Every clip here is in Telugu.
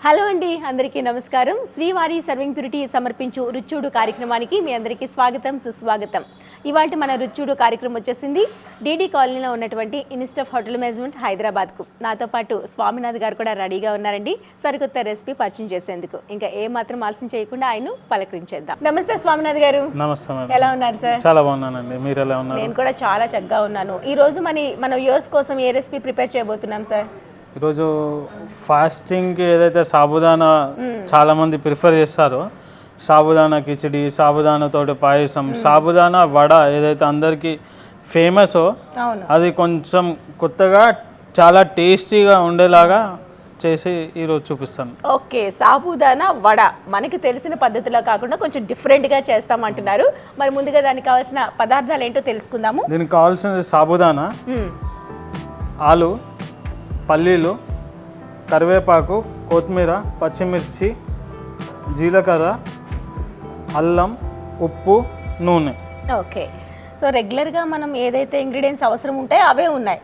హలో అండి, అందరికీ నమస్కారం. శ్రీవారి సర్వింగ్ ప్యూరిటీ సమర్పించు రుచూడు కార్యక్రమానికి మీ అందరికీ స్వాగతం, సుస్వాగతం. ఇవాళ మన రుచూడు కార్యక్రమం వచ్చేసింది డీడీ కాలనీలో ఉన్నటువంటి ఇన్స్టఫ్ హోటల్ మేనేజ్మెంట్ హైదరాబాద్కు. నాతో పాటు స్వామినాథ్ గారు కూడా రెడీగా ఉన్నారండి సరికొత్త రెసిపీ పరిచయం చేసేందుకు. ఇంకా ఏ మాత్రం ఆలస్యం చేయకుండా ఆయన పలకరించేద్దాం. నమస్తే స్వామినాథ్ గారు. నమస్తే. ఎలా ఉన్నారు సార్? చాలా బాగున్నానండి, మీరు ఎలా ఉన్నారు? నేను కూడా చాలా చక్కగా ఉన్నాను. ఈ రోజు మన వ్యూవర్స్ కోసం ఏ రెసిపీ ప్రిపేర్ చేయబోతున్నాం సార్? ఈరోజు ఫాస్టింగ్కి ఏదైతే సాబుదానా చాలా మంది ప్రిఫర్ చేస్తారో, సాబుదానా కిచిడి, సాబుదానా తోటి పాయసం, సాబుదానా వడ ఏదైతే అందరికీ ఫేమస్ అది కొంచెం కొత్తగా చాలా టేస్టీగా ఉండేలాగా చేసి ఈరోజు చూపిస్తాను. ఓకే, సాబుదానా వడ మనకి తెలిసిన పద్ధతిలో కాకుండా కొంచెం డిఫరెంట్గా చేస్తామంటున్నారు. మరి ముందుగా దానికి కావాల్సిన పదార్థాలు ఏంటో తెలుసుకుందాము. దీనికి కావాల్సిన సాబుదానా, ఆలు, పల్లీలు, కరివేపాకు, కొత్తిమీర, పచ్చిమిర్చి, జీలకర్ర, అల్లం, ఉప్పు, నూనె. ఓకే, సో రెగ్యులర్గా మనం ఏదైతే ఇంగ్రీడియంట్స్ అవసరం ఉంటాయో అవే ఉన్నాయి.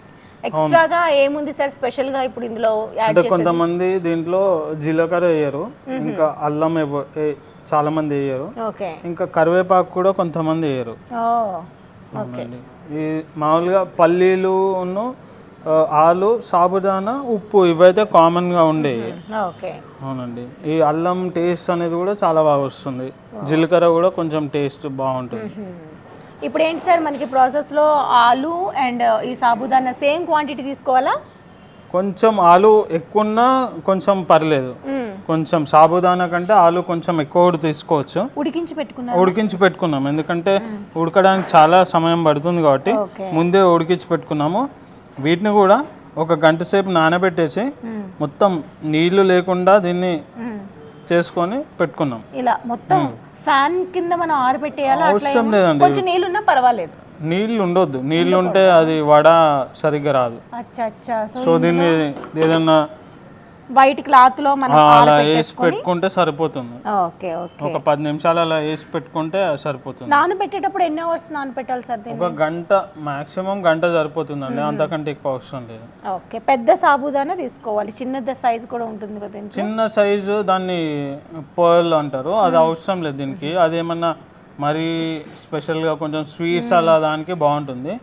ఎక్స్ట్రాగా ఏముంది సార్ స్పెషల్గా ఇప్పుడు ఇందులో యాడ్ అంటే కొంతమంది దీంట్లో జీలకర్ర వేయరు, ఇంకా అల్లం చాలా మంది వేయరు, ఇంకా కరివేపాకు కూడా కొంతమంది వేయరు. ఈ మామూలుగా పల్లీలు, ఆలు, సాబుదానా, ఉప్పు ఇవైతే కామన్గా ఉండేవి. అవునండి. ఈ అల్లం టేస్ట్ అనేది కూడా చాలా బాగా వస్తుంది, జీలకర్ర కూడా కొంచెం టేస్ట్ బాగుంటుంది. ఇప్పుడు ఏంటి సార్ మనకి ప్రాసెస్లో ఆలు అండ్ ఈ సాబుదానా సేమ్ క్వాంటిటీ తీసుకోవాలా? కొంచెం ఆలు ఎక్కువ ఉన్నా కొంచెం పర్లేదు, కొంచెం సాబుదానా కంటే ఆలు కొంచెం ఎక్కువ తీసుకోవచ్చు. ఉడికించి పెట్టుకున్నాం, ఎందుకంటే ఉడకడానికి చాలా సమయం పడుతుంది కాబట్టి ముందే ఉడికించి పెట్టుకున్నాము. వీటిని కూడా ఒక గంట సేపు నానబెట్టేసి మొత్తం నీళ్లు లేకుండా దీన్ని చేసుకొని పెట్టుకున్నాం. ఇలా మొత్తం ఫ్యాన్ కింద మనం ఆరబెట్టేయాలి? అవసరం లేదండి, కొంచెం నీళ్ళు ఉన్నా పర్వాలేదు. నీళ్ళు ఉండొద్దు, నీళ్ళు ఉంటే అది వడ సరిగ్గా రాదు. సో దీన్ని ఏదన్నా వైట్ క్లాత్ లో మనం అలా వేసి పెట్టుకుంటే సరిపోతుంది. ఒక 10 నిమిషాలు అలా వేసి పెట్టుకుంటే సరిపోతుంది. నానబెట్టేటప్పుడు ఎన్ని అవర్స్ నానబెట్టాలి సార్? ఒక గంట, మాక్సిమం గంట సరిపోతుందండి, అంతకంటే ఎక్కువ అవసరం లేదు. ఓకే, పెద్ద సాబుదానా తీసుకోవాలి, చిన్న సైజు కూడా ఉంటుంది కదా? చిన్న సైజు దాన్ని పర్ల్ అంటారు, అది అవసరం లేదు దీనికి. అదేమన్నా మరి స్పెషల్గా కొంచెం స్వీట్స్ అలా దానికి బాగుంటుంది.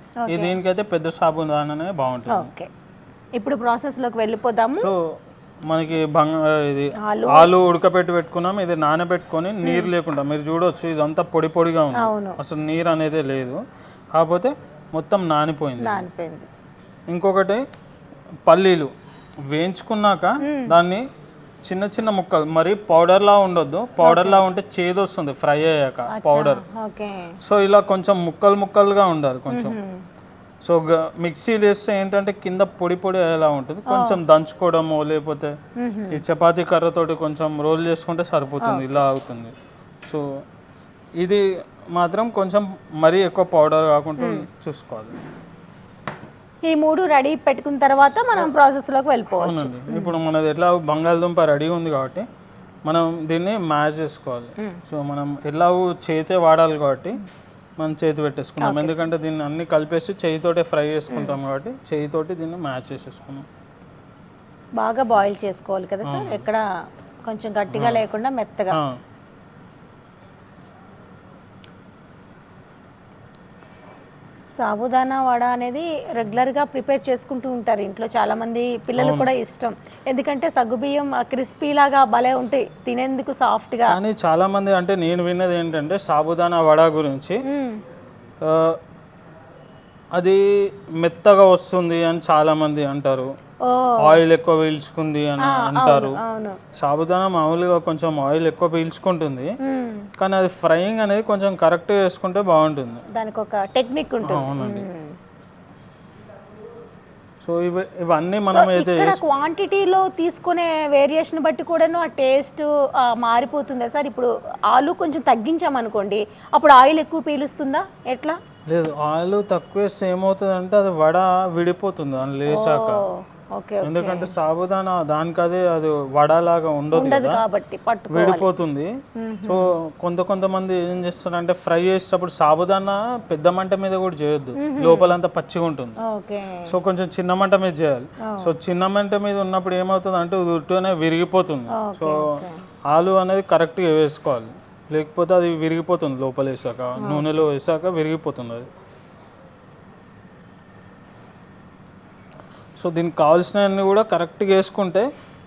దీనికైతే పెద్ద సాబుదానానే బాగుంటుంది. ఓకే, ఇప్పుడు ప్రాసెస్లోకి వెళ్ళిపోదాము. సో మనకి ఇది ఆలు ఉడకపెట్టి పెట్టుకున్నాం, ఇది నానబెట్టుకొని నీరు లేకుండా మీరు చూడవచ్చు, ఇదంతా పొడి పొడిగా ఉంది, అసలు నీరు అనేది లేదు, కాకపోతే మొత్తం నానిపోయింది. ఇంకొకటి పల్లీలు వేయించుకున్నాక దాన్ని చిన్న చిన్న ముక్కలు, మరి పౌడర్లా ఉండొద్దు, పౌడర్లా ఉంటే చేదు వస్తుంది ఫ్రై అయ్యాక పౌడర్. సో ఇలా కొంచెం ముక్కలు ముక్కలుగా ఉండాలి కొంచెం. సో మిక్సీలు వేస్తే ఏంటంటే కింద పొడి పొడి ఎలా ఉంటుంది, కొంచెం దంచుకోవడము లేకపోతే ఈ చపాతీ కర్రతోటి కొంచెం రోల్ చేసుకుంటే సరిపోతుంది, ఇలా అవుతుంది. సో ఇది మాత్రం కొంచెం మరీ ఎక్కువ పౌడర్ కాకుండా చూసుకోవాలి. ఈ మూడు రెడీ పెట్టుకున్న తర్వాత మనం ప్రాసెస్లోకి వెళ్ళిపోవాలి. ఇప్పుడు మనది ఎట్లా బంగాళదుంప రెడీ ఉంది కాబట్టి మనం దీన్ని మ్యాష్ చేసుకోవాలి. సో మనం ఎట్లా చేతే వాడాలి కాబట్టి మనం చేతి పెట్టేసుకున్నాం, ఎందుకంటే దీన్ని అన్ని కలిపేసి చేయితోటే ఫ్రై చేసుకుంటాం కాబట్టి చేయితోటి దీన్ని మ్యాచ్ చేసేసుకున్నాం. బాగా బాయిల్ చేసుకోవాలి కదా సార్, ఎక్కడ కొంచెం గట్టిగా లేకుండా మెత్తగా. సాబుదానా వడ అనేది రెగ్యులర్గా ప్రిపేర్ చేసుకుంటూ ఉంటారు ఇంట్లో చాలామంది, పిల్లలు కూడా ఇష్టం, ఎందుకంటే సగ్గుబియ్యం క్రిస్పీ లాగా భలే ఉంటాయి తినేందుకు సాఫ్ట్గా. కానీ చాలామంది, అంటే నేను విన్నది ఏంటంటే సాబుదానా వడ గురించి, అది మెత్తగా వస్తుంది అని చాలామంది అంటారు, ఆయిల్ ఎక్కువ పీల్చుకుంది అని అంటారు. సాబుదానా మామూలుగా కొంచెం ఆయిల్ ఎక్కువ పీల్చుకుంటుంది, కానీ అది ఫ్రైయింగ్ అనేది కొంచెం కరెక్ట్ చేసుకుంటే బాగుంటుంది, దానికి ఒక టెక్నిక్ ఉంటుంది. అవునండి. సో ఇవన్నీ మనం అయితే క్వాంటిటీలో తీసుకునే వేరియేషన్ బట్టి కూడాను ఆ టేస్ట్ మారిపోతుందా సార్? ఇప్పుడు ఆలు కొంచెం తగ్గించామనుకోండి, అప్పుడు ఆయిల్ ఎక్కువ పీలుస్తుందా ఎట్లా? లేదు, ఆయిల్ తక్కువ వేస్తే ఏమవుతుంది అంటే అది వడ విడిపోతుంది అని లేసాక. ఓకే ఎందుకంటే సాబుదానా దానికి అది వడలాగా ఉండదు కదా, కాబట్టి విడిపోతుంది. సో కొంతమంది ఏం చేస్తారంటే ఫ్రై చేసేటప్పుడు సాబుదానా పెద్ద మంట మీద కూడా చేయొద్దు, లోపలంతా పచ్చిగా ఉంటుంది. ఓకే సో కొంచెం చిన్న మంట మీద చేయాలి. సో చిన్న మంట మీద ఉన్నప్పుడు ఏమవుతుంది అంటే ఉట్టునే విరిగిపోతుంది. సో ఆలు అనేది కరెక్ట్గా వేసుకోవాలి, లేకపోతే అది విరిగిపోతుంది. లోపల వేసాక నూనెలో వేసాక విరిగిపోతుంది అది. సో దీనికి కావాల్సినవన్నీ కూడా కరెక్ట్గా వేసుకుంటే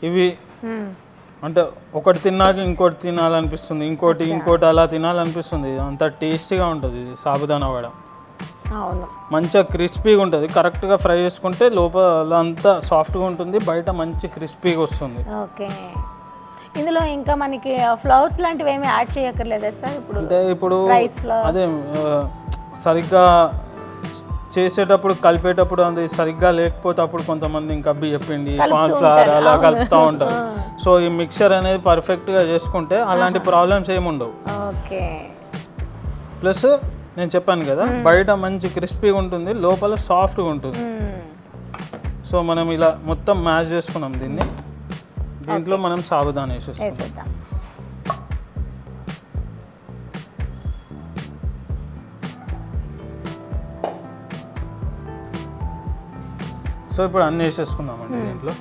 ఇవి అంటే ఒకటి తిన్నాక ఇంకోటి తినాలనిపిస్తుంది, ఇంకోటి అలా తినాలనిపిస్తుంది. అంత టేస్టీగా ఉంటుంది ఇది సాబుదానా వడ. అవును, మంచిగా క్రిస్పీగా ఉంటుంది. కరెక్ట్గా ఫ్రై చేసుకుంటే లోపల అంతా సాఫ్ట్గా ఉంటుంది, బయట మంచి క్రిస్పీగా వస్తుంది. ఓకే. ఇందులో ఇంకా మనకి ఫ్లవర్స్ లాంటివి ఏమి యాడ్ చేయక్కర్లేదా సార్? ఇప్పుడు రైస్ ఫ్లవర్ అదే సరిగ్గా చేసేటప్పుడు కలిపేటప్పుడు అది సరిగ్గా లేకపోతే అప్పుడు కొంతమంది ఇంకా బియ్యపిండి కార్న్ ఫ్లవర్ అలా కలుపుతూ ఉంటారు. సో ఈ మిక్చర్ అనేది పర్ఫెక్ట్గా చేసుకుంటే అలాంటి ప్రాబ్లమ్స్ ఏమి ఉండవు. ఓకే. ప్లస్ నేను చెప్పాను కదా, బయట మంచి క్రిస్పీగా ఉంటుంది, లోపల సాఫ్ట్గా ఉంటుంది. సో మనం ఇలా మొత్తం మ్యాష్ చేసుకున్నాం దీన్ని. దీంట్లో మనం సాబుదానా వేసేస్తాం. సో ఇప్పుడు అన్నీ వేసేసుకున్నామండి దీంట్లో.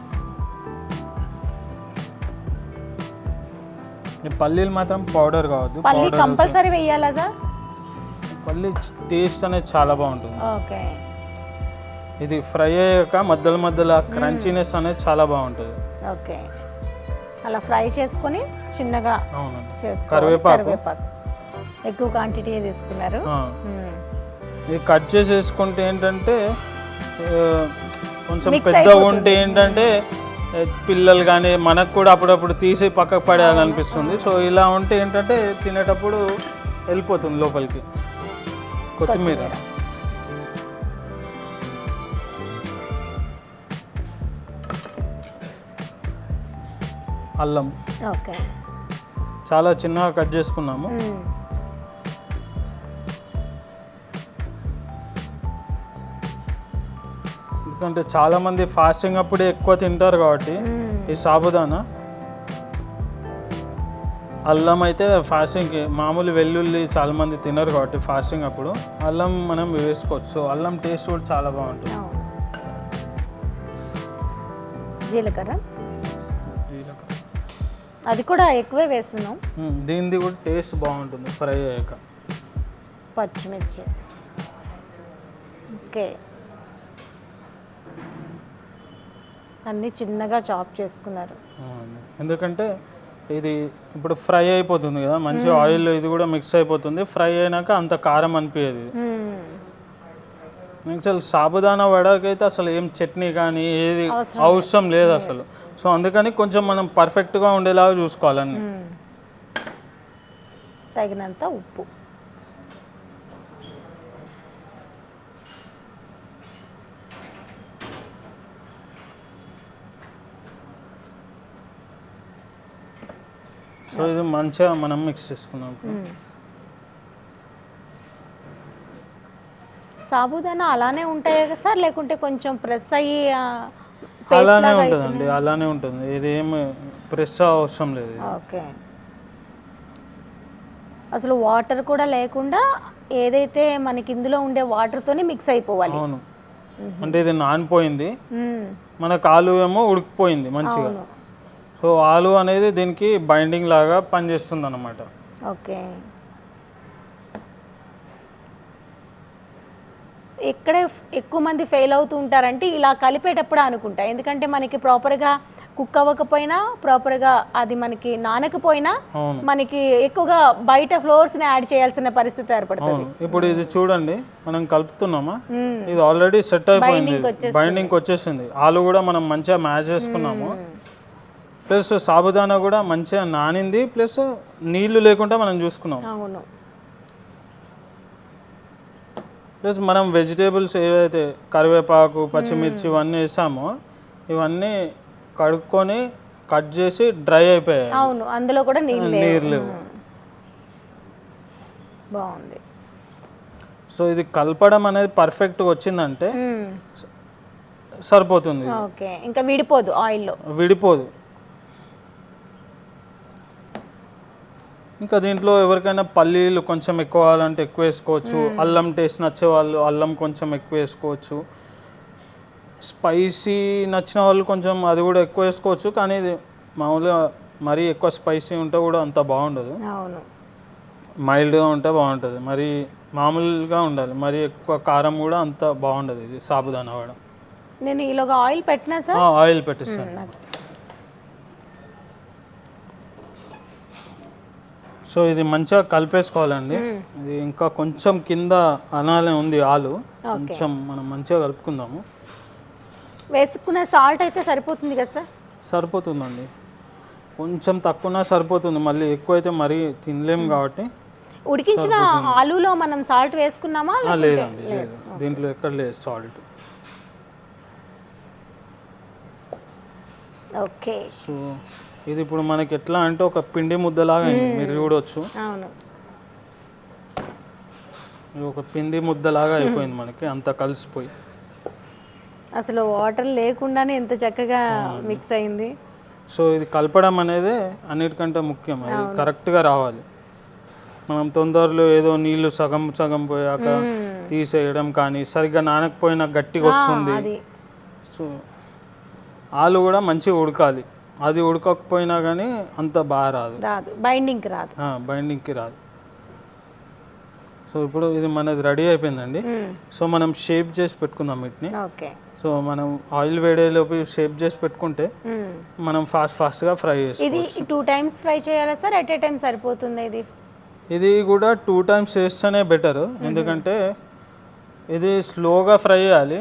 పల్లీలు మాత్రం పౌడర్ కావద్దు, పల్లి కంపల్సరీ వేయాలా సార్? పల్లి టేస్ట్ అనేది చాలా బాగుంటుంది. ఓకే. ఇది ఫ్రై అయ్యాక మధ్యలో క్రంచీనెస్ అనేది చాలా బాగుంటుంది. ఓకే, అలా ఫ్రై చేసుకొని చిన్నగా కరివేపాకు ఎక్కువ క్వాంటిటీ తీసుకున్నారు. ఇది కట్ చేసేసుకుంటే ఏంటంటే కొంచెం పెద్దగా ఉంటే ఏంటంటే పిల్లలు కానీ మనకు కూడా అప్పుడప్పుడు తీసి పక్కకు పడేయాలనిపిస్తుంది. సో ఇలా ఉంటే ఏంటంటే తినేటప్పుడు వెళ్ళిపోతుంది లోపలికి. కొత్తిమీర, అల్లం చాలా చిన్నగా కట్ చేసుకున్నాము. ఎందుకంటే చాలా మంది ఫాస్టింగ్ అప్పుడే ఎక్కువ తింటారు కాబట్టి ఈ సాబుదానా. అల్లం అయితే ఫాస్టింగ్కి మామూలు వెల్లుల్లి చాలా మంది తినరు కాబట్టి ఫాస్టింగ్ అప్పుడు అల్లం మనం వేసుకోవచ్చు. సో అల్లం టేస్ట్ కూడా చాలా బాగుంటుంది. జీలకర్ర అది కూడా ఎక్కువే వేస్తున్నాం. దీనిది కూడా టేస్ట్ బాగుంటుంది ఫ్రై అయ్యాక. పచ్చిమిర్చి ఓకే, అన్నీ చిన్నగా చాప్ చేసుకున్నారు. ఎందుకంటే ఇది ఇప్పుడు ఫ్రై అయిపోతుంది కదా, మంచి ఆయిల్ ఇది కూడా మిక్స్ అయిపోతుంది. ఫ్రై అయినాక అంత కారం అనిపించేది. యాక్చువల్ సాబుదానా వడకైతే అసలు ఏం చట్నీ కానీ ఏది అవసరం లేదు అసలు. సో అందుకని కొంచెం మనం పర్ఫెక్ట్గా ఉండేలాగా చూసుకోవాలని. తగినంత ఉప్పు, సో ఇది మంచిగా మనం మిక్స్ చేసుకున్నాం. సాబుదానా అలానే ఉంటాయి కదా సార్, లేకుంటే కొంచెం ప్రెస్ అయ్యి? అలానే ఉంటుందండి, అలానే ఉంటుంది. ఇది ఏమి ప్రెస్ అవసరం లేదు. ఓకే, అసలు వాటర్ కూడా లేకుండా ఏదైతే మనకి ఇందులో ఉండే వాటర్తోనే మిక్స్ అయిపోవాలి. అవును, అంటే ఇది నానిపోయింది, మనకు ఆలు ఏమో ఉడికిపోయింది మంచిగా. సో ఆలు అనేది దీనికి బైండింగ్ లాగా పనిచేస్తుంది అన్నమాట. ఓకే, ఎక్కడే ఎక్కువ మంది ఫెయిల్ అవుతూ ఉంటారంటే ఇలా కలిపేటప్పుడు అనుకుంటా. ఎందుకంటే మనకి ప్రాపర్గా కుక్ అవ్వకపోయినా, ప్రాపర్గా అది మనకి నానకపోయినా మనకి ఎక్కువగా బయట ఫ్లోర్స్ని యాడ్ చేయాల్సిన పరిస్థితి ఏర్పడుతుంది. ఇప్పుడు ఇది చూడండి, మనం కలుపుతున్నామా, ఇది ఆల్రెడీ సెట్ అయిపోయింది, బైండింగ్ వచ్చేసింది. ఆలు కూడా మనం మంచిగా మ్యాష్ చేసుకున్నాము. ప్లస్ సాబుదానా కూడా మంచిగా నానింది, ప్లస్ నీళ్లు లేకుండా మనం చూసుకున్నాం. అవును, ప్లస్ మనం వెజిటేబుల్స్ ఏవైతే కరివేపాకు, పచ్చిమిర్చి ఇవన్నీ వేసామో ఇవన్నీ కడుక్కొని కట్ చేసి డ్రై అయిపోయాయి. అవును, అందులో కూడా నీళ్ళు లేవు. బాగుంది. సో ఇది కలపడం అనేది పర్ఫెక్ట్గా వచ్చిందంటే సరిపోతుంది. ఓకే, ఇంకా విడిపోదు ఆయిల్లో, విడిపోదు. ఇంకా దీంట్లో ఎవరికైనా పల్లీలు కొంచెం ఎక్కువ కావాలంటే ఎక్కువ వేసుకోవచ్చు. అల్లం టేస్ట్ నచ్చే వాళ్ళు అల్లం కొంచెం ఎక్కువ వేసుకోవచ్చు. స్పైసీ నచ్చిన వాళ్ళు కొంచెం అది కూడా ఎక్కువ వేసుకోవచ్చు. కానీ ఇది మామూలుగా మరీ ఎక్కువ స్పైసీ ఉంటే కూడా అంత బాగుండదు. అవును, మైల్డ్గా ఉంటే బాగుంటుంది. మరి మామూలుగా ఉండాలి, మరి ఎక్కువ కారం కూడా అంత బాగుండదు ఇది సాబుదానా వడ. నేను ఈలోగా ఆయిల్ పెట్టినా సార్? ఆయిల్ పెట్టిస్తాను. సో ఇది మంచిగా కలిపేసుకోవాలండి. ఇది ఇంకా కొంచెం కింద అనాలే ఉంది ఆలు, కొంచెం మనం మంచిగా కలుపుకుందాము. వేసుకున్న సాల్ట్ అయితే సరిపోతుంది కదా సార్? సరిపోతుందండి, కొంచెం తక్కువనా సరిపోతుంది. మళ్ళీ ఎక్కువ అయితే మరీ తినలేము కాబట్టి. ఉడికించిన ఆలులో మనం సాల్ట్ వేసుకున్నామా? లేదండి, లేదు, దీంట్లో ఎక్కడ లేదు సాల్ట్. ఓకే. సో ఇది ఇప్పుడు మనకి ఎట్లా అంటే ఒక పిండి ముద్దలాగా అయింది, మీరు చూడవచ్చు. అవును, ఇది ఒక పిండి ముద్దలాగా అయిపోయింది మనకి, అంతా కలిసిపోయి. అసలు వాటర్ లేకుండానే ఎంత చక్కగా మిక్స్ అయింది. సో ఇది కలపడం అనేది అన్నిటికంటే ముఖ్యం, అది కరెక్ట్గా రావాలి. మనం తొందరలో ఏదో నీళ్లు సగం సగం పోయాక తీసేయడం కానీ, సరిగ్గా నానకపోయినా గట్టిగా వస్తుంది. సో ఆలు కూడా మంచిగా ఉడకాలి, అది ఉడకకపోయినా కానీ అంత బాగా రాదు, బైండింగ్కి రాదు. బైండింగ్కి రాదు. సో ఇప్పుడు ఇది మనది రెడీ అయిపోయిందండి. సో మనం షేప్ చేసి పెట్టుకుందాం వీటిని. ఓకే. సో మనం ఆయిల్ వేడేలోపు షేప్ చేసి పెట్టుకుంటే మనం ఫాస్ట్గా ఫ్రై చేసుకోవచ్చు. ఇది 2 times ఫ్రై చేయాలా సార్? ఎట్ ఏ టైం సరిపోతుంది ఇది? ఇది కూడా 2 times చేస్తేనే బెటర్, ఎందుకంటే ఇది స్లోగా ఫ్రై చేయాలి.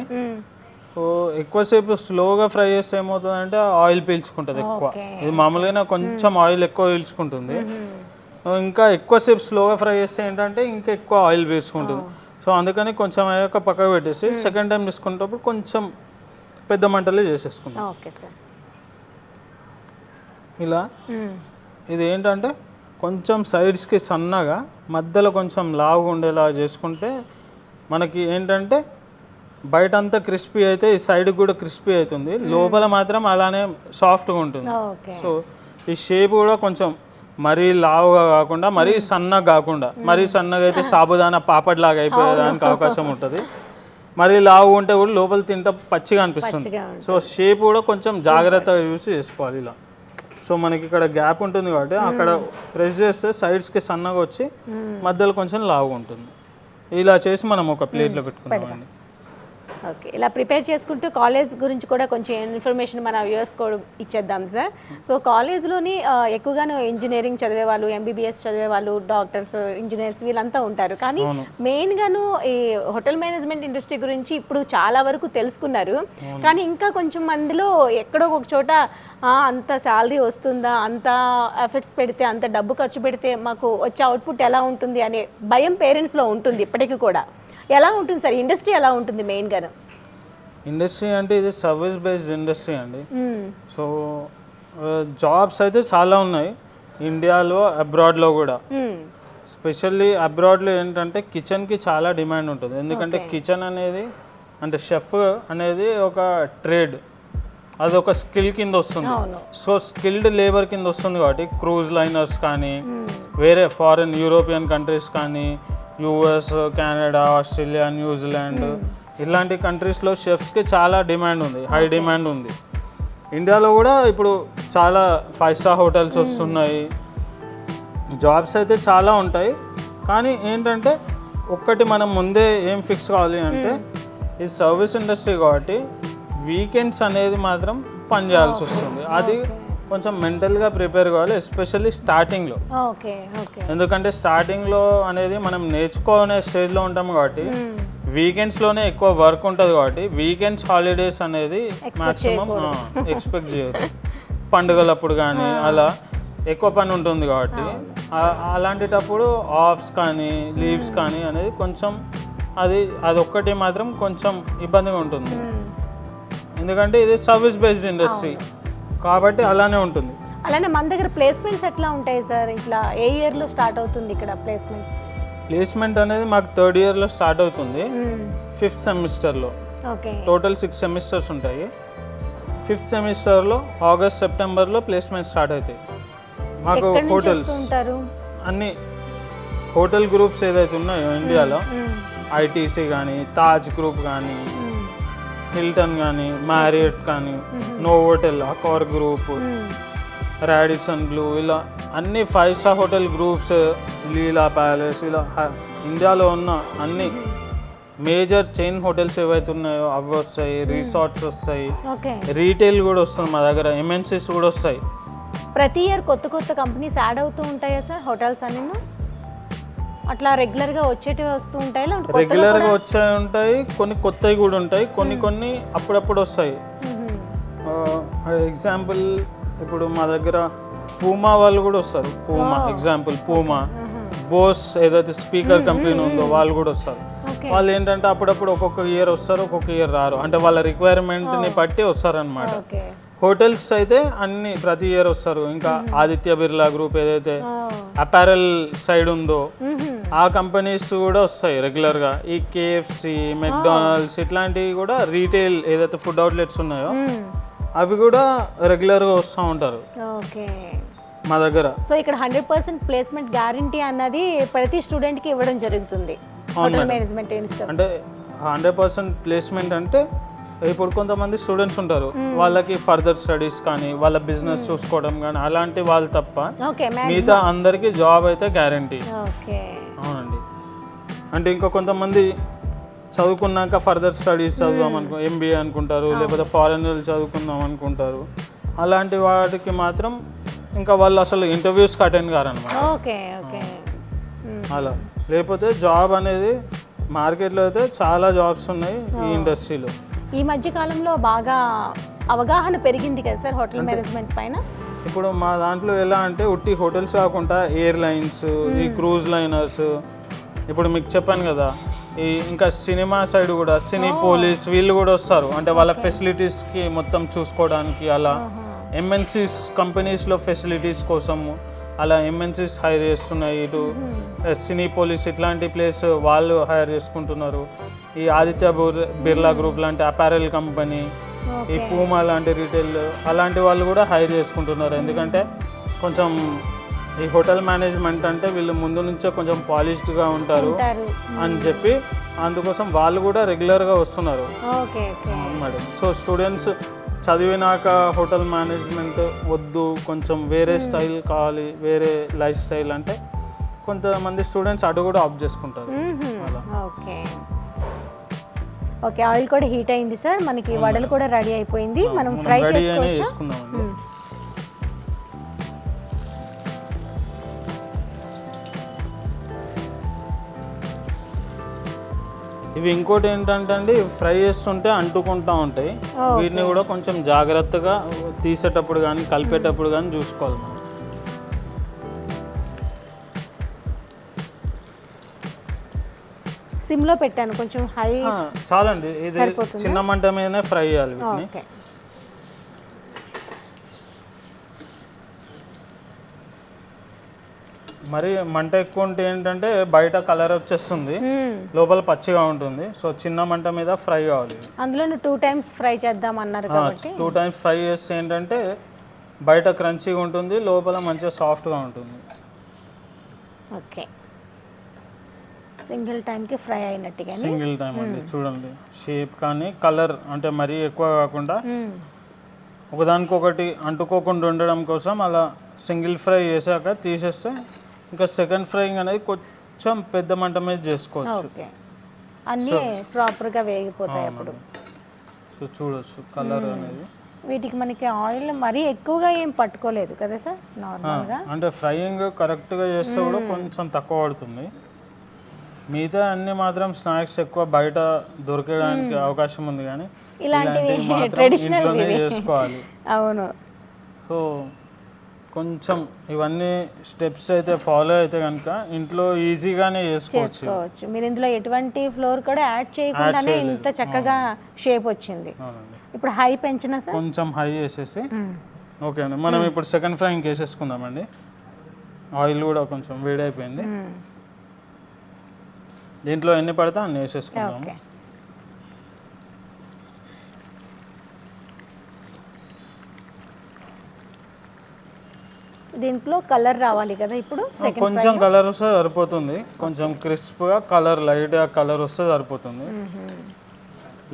సో ఎక్కువసేపు స్లోగా ఫ్రై చేస్తే ఏమవుతుందంటే ఆయిల్ పీల్చుకుంటుంది ఎక్కువ. ఇది మామూలుగానే కొంచెం ఆయిల్ ఎక్కువ పీల్చుకుంటుంది. ఇంకా ఎక్కువసేపు స్లోగా ఫ్రై చేస్తే ఏంటంటే ఇంకా ఎక్కువ ఆయిల్ పీల్చుకుంటుంది. సో అందుకని కొంచెం అయ్యాక పక్కకు పెట్టేసి సెకండ్ టైం తీసుకునేటప్పుడు కొంచెం పెద్ద మంటలే చేసేసుకుంటాం. Okay sir. ఇలా ఇది ఏంటంటే కొంచెం సైడ్స్కి సన్నగా మధ్యలో కొంచెం లావుగా ఉండేలా చేసుకుంటే మనకి ఏంటంటే బయట అంతా క్రిస్పీ అయితే ఈ సైడ్కి కూడా క్రిస్పీ అవుతుంది, లోపల మాత్రం అలానే సాఫ్ట్గా ఉంటుంది. సో ఈ షేప్ కూడా కొంచెం మరీ లావుగా కాకుండా మరీ సన్నగా కాకుండా, మరీ సన్నగా అయితే సాబుదానా పాపడ్లాగా అయిపోయేదానికి అవకాశం ఉంటుంది. మరీ లావుగా ఉంటే కూడా లోపల తింటే పచ్చిగా అనిపిస్తుంది. సో షేప్ కూడా కొంచెం జాగ్రత్తగా చూసి చేసుకోవాలి ఇలా. సో మనకి ఇక్కడ గ్యాప్ ఉంటుంది కాబట్టి అక్కడ ప్రెస్ చేస్తే సైడ్స్కి సన్నగా వచ్చి మధ్యలో కొంచెం లావుగా ఉంటుంది. ఇలా చేసి మనం ఒక ప్లేట్లో పెట్టుకుందామండి. ఓకే, ఇలా ప్రిపేర్ చేసుకుంటూ కాలేజ్ గురించి కూడా కొంచెం ఇన్ఫర్మేషన్ మన వ్యూవర్స్ కూడా ఇచ్చేద్దాం సార్. సో కాలేజ్లోని ఎక్కువగాను ఇంజనీరింగ్ చదివే వాళ్ళు, ఎంబీబీఎస్ చదివే వాళ్ళు, డాక్టర్స్, ఇంజనీర్స్ వీళ్ళంతా ఉంటారు. కానీ మెయిన్గాను ఈ హోటల్ మేనేజ్మెంట్ ఇండస్ట్రీ గురించి ఇప్పుడు చాలా వరకు తెలుసుకున్నారు. కానీ ఇంకా కొంచెం మందిలో ఎక్కడో ఒక చోట అంత శాలరీ వస్తుందా, అంత ఎఫర్ట్స్ పెడితే, అంత డబ్బు ఖర్చు పెడితే మాకు వచ్చే అవుట్పుట్ ఎలా ఉంటుంది అనే భయం పేరెంట్స్లో ఉంటుంది ఇప్పటికీ కూడా. ఎలా ఉంటుంది సార్ ఇండస్ట్రీ, ఎలా ఉంటుంది మెయిన్గా? ఇండస్ట్రీ అంటే ఇది సర్వీస్ బేస్డ్ ఇండస్ట్రీ అండి. సో జాబ్స్ అయితే చాలా ఉన్నాయి ఇండియాలో, అబ్రాడ్లో కూడా. స్పెషల్లీ అబ్రాడ్లో ఏంటంటే కిచెన్కి చాలా డిమాండ్ ఉంటుంది. ఎందుకంటే కిచెన్ అనేది అంటే షెఫ్ అనేది ఒక ట్రేడ్, అది ఒక స్కిల్ కింద వస్తుంది. సో స్కిల్డ్ లేబర్ కింద వస్తుంది కాబట్టి క్రూజ్ లైనర్స్ కానీ, వేరే ఫారిన్ యూరోపియన్ కంట్రీస్ కానీ, యుఎస్, కెనడా, ఆస్ట్రేలియా, న్యూజిలాండ్ ఇలాంటి కంట్రీస్లో షెఫ్స్కి చాలా డిమాండ్ ఉంది, హై డిమాండ్ ఉంది. ఇండియాలో కూడా ఇప్పుడు చాలా 5-star హోటల్స్ వస్తున్నాయి, జాబ్స్ అయితే చాలా ఉంటాయి. కానీ ఏంటంటే ఒక్కటి మనం ముందే ఏం ఫిక్స్ కావాలి అంటే ఈ సర్వీస్ ఇండస్ట్రీ కాబట్టి వీకెండ్స్ అనేది మాత్రం పని చేయాల్సి వస్తుంది. అది కొంచెం మెంటల్గా ప్రిపేర్ కావాలి, ఎస్పెషల్లీ స్టార్టింగ్లో. ఎందుకంటే స్టార్టింగ్లో అనేది మనం నేర్చుకునే స్టేజ్లో ఉంటాం కాబట్టి వీకెండ్స్లోనే ఎక్కువ వర్క్ ఉంటుంది కాబట్టి వీకెండ్స్ హాలిడేస్ అనేది మ్యాక్సిమం ఎక్స్పెక్ట్ చేయరు. పండుగలప్పుడు కానీ అలా ఎక్కువ పని ఉంటుంది కాబట్టి అలాంటిటప్పుడు ఆఫ్స్ కానీ లీవ్స్ కానీ అనేది కొంచెం అదొక్కటి మాత్రం కొంచెం ఇబ్బందిగా ఉంటుంది. ఎందుకంటే ఇది సర్వీస్ బేస్డ్ ఇండస్ట్రీ కాబట్టి అలానే ఉంటుంది. అలానే మన దగ్గర ప్లేస్మెంట్స్ ఎట్లా ఉంటాయి సార్? ఇట్లా ఏ ఇయర్లో స్టార్ట్ అవుతుంది ఇక్కడ ప్లేస్మెంట్ అనేది మాకు 3rd yearలో స్టార్ట్ అవుతుంది, 5th సెమిస్టర్లో. ఓకే. టోటల్ 6 సెమిస్టర్స్ ఉంటాయి. 5th సెమిస్టర్లో ఆగస్ట్ సెప్టెంబర్లో ప్లేస్మెంట్ స్టార్ట్ అవుతాయి. మాకు హోటల్స్ అన్ని హోటల్ గ్రూప్స్ ఏదైతే ఉన్నాయో ఇండియాలో ఐటీసీ కానీ, తాజ్ గ్రూప్ కానీ, హిల్టన్ కానీ, మ్యారియట్ కానీ, నోవోటెల్, అకార్ గ్రూప్, రాడిసన్ బ్లూ, ఇలా అన్ని 5 స్టార్ హోటల్ గ్రూప్స్, లీలా ప్యాలెస్, ఇలా ఇండియాలో ఉన్న అన్ని మేజర్ చైన్ హోటల్స్ ఏవైతే ఉన్నాయో అవి వస్తాయి. రిసార్ట్స్ వస్తాయి, రీటైల్ కూడా వస్తుంది మా దగ్గర, ఎంఎన్సీస్ కూడా వస్తాయి. ప్రతి ఇయర్ కొత్త కొత్త కంపెనీస్ యాడ్ అవుతూ ఉంటాయా సార్ హోటల్స్ అన్ని? అట్లా రెగ్యులర్గా వచ్చేటివి వస్తూ ఉంటాయి? రెగ్యులర్గా వచ్చే ఉంటాయి, కొన్ని కొత్తవి కూడా ఉంటాయి, కొన్ని అప్పుడప్పుడు వస్తాయి. ఎగ్జాంపుల్ ఇప్పుడు మా దగ్గర పూమా వాళ్ళు కూడా వస్తారు. పూమా బోస్ ఏదైతే స్పీకర్ కంపెనీ ఉందో వాళ్ళు కూడా వస్తారు. వాళ్ళు ఏంటంటే అప్పుడప్పుడు ఒక్కొక్క ఇయర్ వస్తారు, ఒక్కొక్క ఇయర్ రారు. అంటే వాళ్ళ రిక్వైర్మెంట్ని బట్టి వస్తారనమాట. హోటల్స్ అయితే అన్ని ప్రతి ఇయర్ వస్తారు. ఇంకా ఆదిత్య బిర్లా గ్రూప్ ఏదైతే అపారెల్ సైడ్ ఉందో ఆ కంపెనీస్ కూడా వస్తాయి రెగ్యులర్గా. ఈ కేఎఫ్సి, మెక్డానల్డ్స్ ఇట్లాంటివి కూడా రీటైల్ ఏదైతే ఫుడ్ అవుట్లెట్స్ ఉన్నాయో అవి కూడా రెగ్యులర్గా వస్తూ ఉంటారు మా దగ్గర. సో ఇక్కడ 100% ప్లేస్మెంట్ గ్యారంటీ అన్నది ప్రతి స్టూడెంట్కి ఇవ్వడం జరుగుతుంది హోటల్ మేనేజ్మెంట్ ఇన్స్టిట్యూట్. అంటే 100% ప్లేస్మెంట్ అంటే ఇప్పుడు కొంతమంది స్టూడెంట్స్ ఉంటారు, వాళ్ళకి ఫర్దర్ స్టడీస్ కానీ వాళ్ళ బిజినెస్ చూసుకోవడం కానీ అలాంటి వాళ్ళు తప్ప మిగతా అందరికీ జాబ్ అయితే గ్యారంటీ. అవునండి. అంటే ఇంకా కొంతమంది చదువుకున్నాక ఫర్దర్ స్టడీస్ చదువుదాం ఎంబీఏ అనుకుంటారు, లేకపోతే ఫారెన్ చదువుకుందాం అనుకుంటారు. అలాంటి వాటికి మాత్రం ఇంకా వాళ్ళు అసలు ఇంటర్వ్యూస్కి అటెండ్ కారనమాట. అలా లేకపోతే జాబ్ అనేది మార్కెట్లో అయితే చాలా జాబ్స్ ఉన్నాయి ఈ ఇండస్ట్రీలో. ఈ మధ్య కాలంలో బాగా అవగాహన పెరిగింది కదా సార్ హోటల్ మేనేజ్మెంట్ పైన. ఇప్పుడు మా దాంట్లో ఎలా అంటే ఉట్టి హోటల్స్ కాకుండా ఎయిర్లైన్స్, ఈ క్రూజ్ లైనర్స్, ఇప్పుడు మీకు చెప్పాను కదా, ఈ ఇంకా సినిమా సైడ్ కూడా సినీ పోలీస్ వీళ్ళు కూడా వస్తారు. అంటే వాళ్ళ ఫెసిలిటీస్కి మొత్తం చూసుకోవడానికి అలా ఎంఎన్సీస్ కంపెనీస్లో ఫెసిలిటీస్ కోసము అలా ఎంఎన్సీస్ హైర్ చేస్తున్నాయి. ఇటు సినీ పోలీస్ ఇట్లాంటి ప్లేస్ వాళ్ళు హైర్ చేసుకుంటున్నారు. ఈ ఆదిత్య బిర్లా గ్రూప్ లాంటి అపారెల్ కంపెనీ, ఈ పూమా లాంటి రీటైల్ అలాంటి వాళ్ళు కూడా హైర్ చేసుకుంటున్నారు. ఎందుకంటే కొంచెం ఈ హోటల్ మేనేజ్మెంట్ అంటే వీళ్ళు ముందు నుంచే కొంచెం పాలిష్డ్గా ఉంటారు అని చెప్పి అందుకోసం వాళ్ళు కూడా రెగ్యులర్గా వస్తున్నారు మేడం. సో స్టూడెంట్స్ చదివినాక హోటల్ మేనేజ్మెంట్ వద్దు, కొంచెం వేరే స్టైల్ కావాలి, వేరే లైఫ్ స్టైల్ అంటే కొంతమంది స్టూడెంట్స్ అటు కూడా ఆప్ట్ చేసుకుంటారు. అలా ఓకే. ఆయిల్ కూడా హీట్ అయింది సార్, మనకి వడలు కూడా రెడీ అయిపోయింది. మనం ఫ్రై చేసుకుందాం. ఇవి ఇంకోటి ఏంటంటే అండి, ఫ్రై చేస్తుంటే అంటుకుంటూ ఉంటాయి. వీటిని కూడా కొంచెం జాగ్రత్తగా తీసేటప్పుడు కానీ కలిపేటప్పుడు కానీ చూసుకోవాలి మనం. సిమ్లో పెట్టాను, కొంచెం హై చాలండి. ఇది చిన్న మంట మీదనే ఫ్రై చేయాలి వీటిని. మరి మంట ఎక్కువ ఉంటే ఏంటంటే బయట కలర్ వచ్చేస్తుంది, లోపల పచ్చిగా ఉంటుంది. సో చిన్న మంట మీద ఫ్రై కావాలి. అందులో 2 times ఫ్రై చేద్దాం అన్నారు కాబట్టి 2 times ఫ్రై చేస్తే ఏంటంటే బయట క్రంచీగా ఉంటుంది, లోపల మంచిగా సాఫ్ట్గా ఉంటుంది. ఓకే. సింగిల్ టైంకి ఫ్రై అయినట్టుగా. సింగిల్ టైం అండి. చూడండి షేప్ కానీ కలర్ అంటే మరీ ఎక్కువ కాకుండా ఒకదానికొకటి అంటుకోకుండా ఉండడం కోసం అలా సింగిల్ ఫ్రై చేశాక తీసేస్తే ఇంకా సెకండ్ ఫ్రైయింగ్ అనేది కొంచెం పెద్ద మంట మీద చేసుకోవచ్చు. అన్నీ ప్రాపర్గా వేగిపోతాయి అప్పుడు. సో చూడొచ్చు కలర్ అనేది. వీటికి మనకి ఆయిల్ మరీ ఎక్కువగా ఏం పట్టుకోలేదు కదా సార్, నార్మల్గా. అంటే ఫ్రైయింగ్ కరెక్ట్గా చేస్తే కూడా కొంచెం తక్కువ పడుతుంది. మిగతా అన్ని మాత్రం స్నాక్స్ ఎక్కువ బయట దొరకడానికి అవకాశం ఉంది, కానీ ఇలాంటివి ట్రెడిషనల్ చేసుకోవాలి. అవును. సో కొంచెం ఇవన్నీ స్టెప్స్ అయితే ఫాలో అయితే కనుక ఇంట్లో ఈజీగానే చేసుకోవచ్చు. మీరు ఇందులో ఎటువంటి ఫ్లోర్ కూడా యాడ్ చేయకుండానే ఇంత చక్కగా షేప్ వచ్చింది. ఇప్పుడు హై పెంచినా సార్, కొంచెం హై చేసేసి ఓకే అండి. మనం ఇప్పుడు సెకండ్ ఫ్రైయింగ్ వేసేసుకుందామండి. ఆయిల్ కూడా కొంచెం వేడైపోయింది. దీంట్లో ఎన్ని పడితే అన్ని వేసేసుకుందాము. దీంట్లో కలర్ రావాలి కదా ఇప్పుడు సెకండ్ కొంచెం కలర్ వస్తే సరిపోతుంది, కొంచెం క్రిస్ప్గా కలర్ లైట్గా కలర్ వస్తే సరిపోతుంది,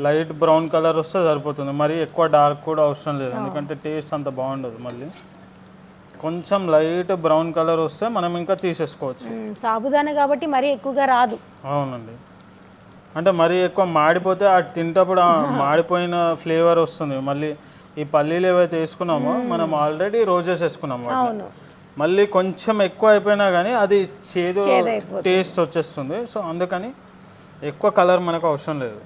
లైట్ బ్రౌన్ కలర్ వస్తే సరిపోతుంది, మరి ఎక్కువ డార్క్ కూడా అవసరం లేదు ఎందుకంటే టేస్ట్ అంత బాగుండదు. మళ్ళీ కొంచెం లైట్ బ్రౌన్ కలర్ వస్తే మనం ఇంకా తీసేసుకోవచ్చు. సాబుదానా కాబట్టి మరీ ఎక్కువగా రాదు. అవునండి, అంటే మరీ ఎక్కువ మాడిపోతే అది తింటప్పుడు మాడిపోయిన ఫ్లేవర్ వస్తుంది. మళ్ళీ ఈ పల్లీలు ఏవైతే వేసుకున్నామో మనం ఆల్రెడీ రోజెస్ వేసుకున్నాము, మళ్ళీ కొంచెం ఎక్కువ అయిపోయినా కానీ అది చేదు టేస్ట్ వచ్చేస్తుంది. సో అందుకని ఎక్కువ కలర్ మనకు అవసరం లేదు.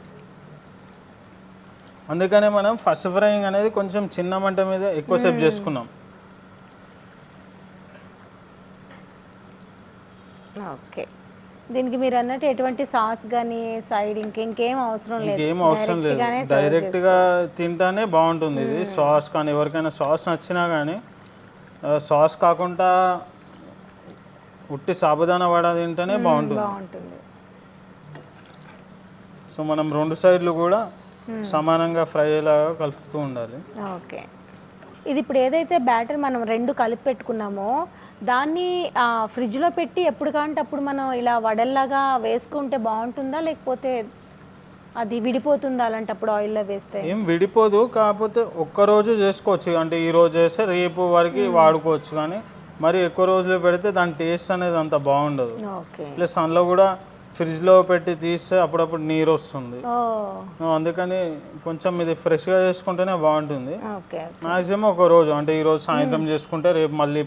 అందుకనే మనం ఫస్ట్ ఫ్రైయింగ్ అనేది కొంచెం చిన్న మంట మీద ఎక్కువసేపు చేసుకున్నాం. ఓకే, దీనికి మీరు అన్నట్టు ఎటువంటి సాస్ కానీ సైడ్ ఇంకేం అవసరం లేదు, ఇంకేం అవసరం లేదు, డైరెక్ట్గా తింటానే బాగుంటుంది. ఇది సాస్ కానీ ఎవరికైనా సాస్ నచ్చినా కానీ సాస్ కాకుండా ఉట్టి సాబుదానా వడ తింటేనే బాగుంటుంది. సో మనం రెండు సైడ్లు కూడా సమానంగా ఫ్రై అయ్యేలాగా కలుపుతూ ఉండాలి. ఓకే, ఇది ఇప్పుడు ఏదైతే బ్యాటర్ మనం రెండు కలిపి పెట్టుకున్నామో దాన్ని ఫ్రిడ్జ్లో పెట్టి ఎప్పుడు కాంటే అప్పుడు మనం ఇలా వడల్లాగా వేసుకుంటే బాగుంటుందా, లేకపోతే అది విడిపోతుందా అలాంటప్పుడు ఆయిల్లో వేస్తే? ఏం విడిపోదు, కాకపోతే ఒక్కరోజు చేసుకోవచ్చు. అంటే ఈ రోజు చేస్తే రేపు వరకు వాడుకోవచ్చు, కానీ మరి ఎక్కువ రోజులు పెడితే దాని టేస్ట్ అనేది అంత బాగుండదు. ప్లస్ అందులో కూడా ఫ్రిడ్జ్లో పెట్టి తీస్తే అప్పుడప్పుడు నీరు వస్తుంది. అందుకని కొంచెం ఇది ఫ్రెష్గా చేసుకుంటేనే బాగుంటుంది. మ్యాక్సిమం ఒక రోజు, అంటే ఈరోజు సాయంత్రం చేసుకుంటే రేపు మళ్ళీ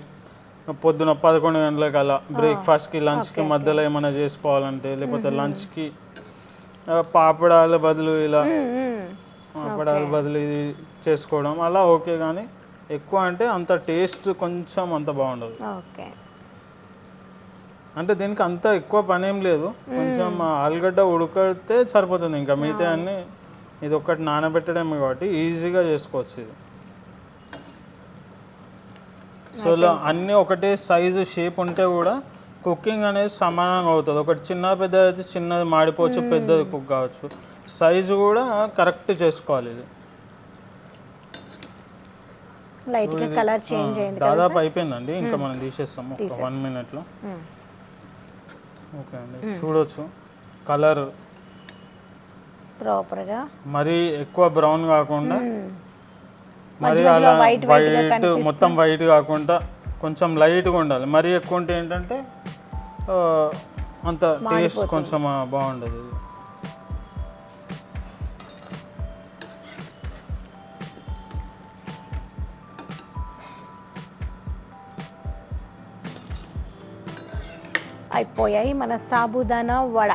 పొద్దున 11 గంటలకు అలా బ్రేక్ఫాస్ట్కి లంచ్కి మధ్యలో ఏమైనా చేసుకోవాలంటే, లేకపోతే లంచ్కి పాపడాల బదులు ఇలా పాపడాల బదులు ఇది చేసుకోవడం అలా ఓకే, కానీ ఎక్కువ అంటే అంత టేస్ట్ కొంచెం అంత బాగుండదు. అంటే దీనికి అంత ఎక్కువ పని ఏం లేదు, కొంచెం ఆలుగడ్డ ఉడకడితే సరిపోతుంది. ఇంకా మిగతా అన్నీ ఇది ఒక్కటి నానబెట్టడమే కాబట్టి ఈజీగా చేసుకోవచ్చు ఇది. సో అన్నీ ఒకటే సైజు షేప్ ఉంటే కూడా కుకింగ్ అనేది సమానంగా అవుతుంది. ఒకటి చిన్న పెద్ద అయితే చిన్నది మాడిపోవచ్చు, పెద్దది కుక్ కావచ్చు. సైజు కూడా కరెక్ట్ చేసుకోవాలి. ఇది లైట్గా కలర్ చేంజ్ అయింది, దాదాపు అయిపోయిందండి. ఇంకా మనం తీసేస్తాం ఒక 1 మినిట్లో. ఓకే అండి, చూడొచ్చు కలర్ ప్రాపర్గా మరీ ఎక్కువ బ్రౌన్ కాకుండా, మరి అలా వైట్ మొత్తం వైట్ కాకుండా కొంచెం లైట్గా ఉండాలి. మరీ ఎక్కువ ఉంటే ఏంటంటే అంత టేస్ట్ కొంచెం బాగుండదు. అయిపోయాయి మన సాబుదానా వడ,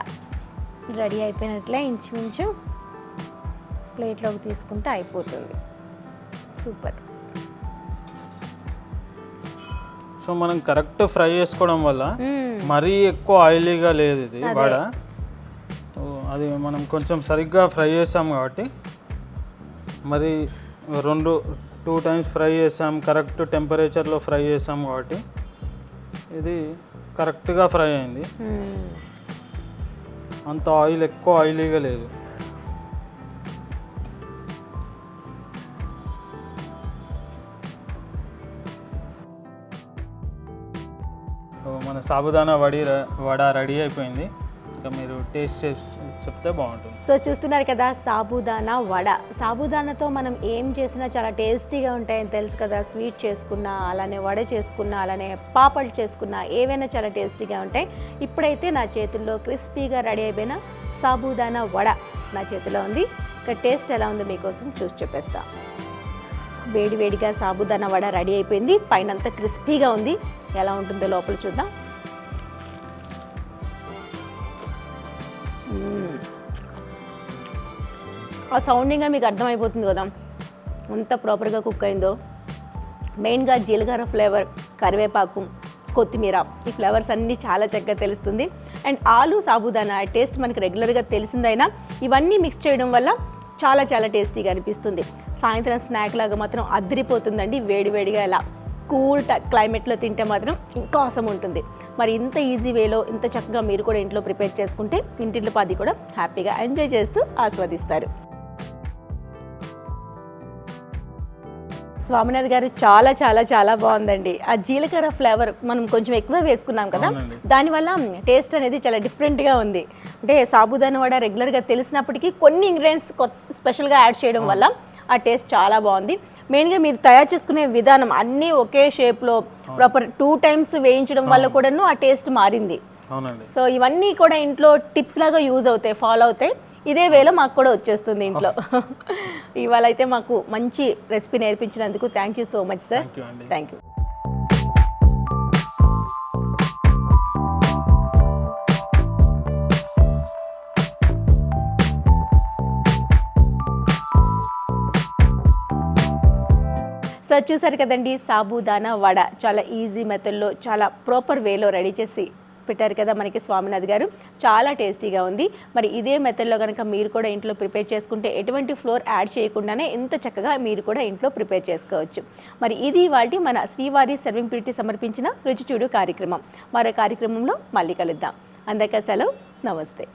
రెడీ అయిపోయినట్లే. ఇంచుమించు ప్లేట్లోకి తీసుకుంటే అయిపోతుంది. సూపర్. సో మనం కరెక్ట్ ఫ్రై చేసుకోవడం వల్ల మరీ ఎక్కువ ఆయిలీగా లేదు ఇది వడ. అది మనం కొంచెం సరిగ్గా ఫ్రై చేసాం కాబట్టి, మరి 2 టైమ్స్ ఫ్రై చేసాం, కరెక్ట్ టెంపరేచర్లో ఫ్రై చేసాం కాబట్టి ఇది కరెక్ట్గా ఫ్రై అయింది. అంత ఆయిల్ ఎక్కువ ఆయిలీగా లేదు. మన సాబుదానా వడ రెడీ అయిపోయింది. ఇంకా మీరు టేస్ట్ చేసి చెప్తే బాగుంటుంది. సో చూస్తున్నారు కదా సాబుదానా వడ. సాబుదానాతో మనం ఏం చేసినా చాలా టేస్టీగా ఉంటాయని తెలుసు కదా. స్వీట్ చేసుకున్నా, అలానే వడ చేసుకున్నా, అలానే పాపడ్ చేసుకున్నా, ఏవైనా చాలా టేస్టీగా ఉంటాయి. ఇప్పుడైతే నా చేతుల్లో క్రిస్పీగా రెడీ అయిపోయిన సాబుదానా వడ నా చేతిలో ఉంది. ఇక టేస్ట్ ఎలా ఉందో మీకోసం చూసి చెప్పేస్తా. వేడివేడిగా సాబుదానా వడ రెడీ అయిపోయింది. పైనంతా క్రిస్పీగా ఉంది. ఎలా ఉంటుందో లోపల చూద్దాం. ఆ సౌండింగ్గా మీకు అర్థమైపోతుంది కదా ఎంత ప్రాపర్గా కుక్ అయిందో. మెయిన్గా జీలకర్ర ఫ్లేవర్, కరివేపాకు, కొత్తిమీర, ఈ ఫ్లేవర్స్ అన్నీ చాలా చక్కగా తెలుస్తుంది. అండ్ ఆలు సాబుదానా టేస్ట్ మనకి రెగ్యులర్గా తెలిసిందైనా ఇవన్నీ మిక్స్ చేయడం వల్ల చాలా చాలా టేస్టీగా అనిపిస్తుంది. సాయంత్రం స్నాక్ లాగా మాత్రం అదిరిపోతుందండి. వేడివేడిగా ఇలా కూల్ క్లైమేట్లో తింటే మాత్రం ఇంకా అవసరం ఉంటుంది. మరి ఇంత ఈజీ వేలో ఇంత చక్కగా మీరు కూడా ఇంట్లో ప్రిపేర్ చేసుకుంటే ఇంటిలో పాది కూడా హ్యాపీగా ఎంజాయ్ చేస్తూ ఆస్వాదిస్తారు. స్వామినాథ్ గారు చాలా చాలా చాలా బాగుందండి. ఆ జీలకర్ర ఫ్లేవర్ మనం కొంచెం ఎక్కువ వేసుకున్నాం కదా, దానివల్ల టేస్ట్ అనేది చాలా డిఫరెంట్గా ఉంది. అంటే సాబుదానా వడ రెగ్యులర్గా తెలిసినప్పటికీ కొన్ని ఇంగ్రీడియంట్స్ స్పెషల్గా యాడ్ చేయడం వల్ల ఆ టేస్ట్ చాలా బాగుంది. మెయిన్గా మీరు తయారు చేసుకునే విధానం అన్నీ ఒకే షేప్లో ప్రాపర్ 2 times వేయించడం వల్ల కూడాను ఆ టేస్ట్ మారింది. సో ఇవన్నీ కూడా ఇంట్లో టిప్స్ లాగా యూజ్ అవుతాయి, ఫాలో అవుతాయి. ఇదే వేలో మాకు కూడా వచ్చేస్తుంది ఇంట్లో. ఇవాళ అయితే మాకు మంచి రెసిపీ నేర్పించినందుకు thank you so much sir. Thank you. Sir చూసారు కదండి, సాబుదానా వడ చాలా ఈజీ మెథడ్లో చాలా ప్రాపర్ వేలో రెడీ చేసి పెట్టారు కదా మనకి స్వామినాథ్ గారు. చాలా టేస్టీగా ఉంది. మరి ఇదే మెథడ్లో కనుక మీరు కూడా ఇంట్లో ప్రిపేర్ చేసుకుంటే ఎటువంటి ఫ్లోర్ యాడ్ చేయకుండానే ఇంత చక్కగా మీరు కూడా ఇంట్లో ప్రిపేర్ చేసుకోవచ్చు. మరి ఇది ఇవాల్టి మన శ్రీవారి సర్వింగ్ ప్యూరిటీ సమర్పించిన రుచి చూడు కార్యక్రమం. మరో కార్యక్రమంలో మళ్ళీ కలుద్దాం. అందరికీ సెలవు, నమస్తే.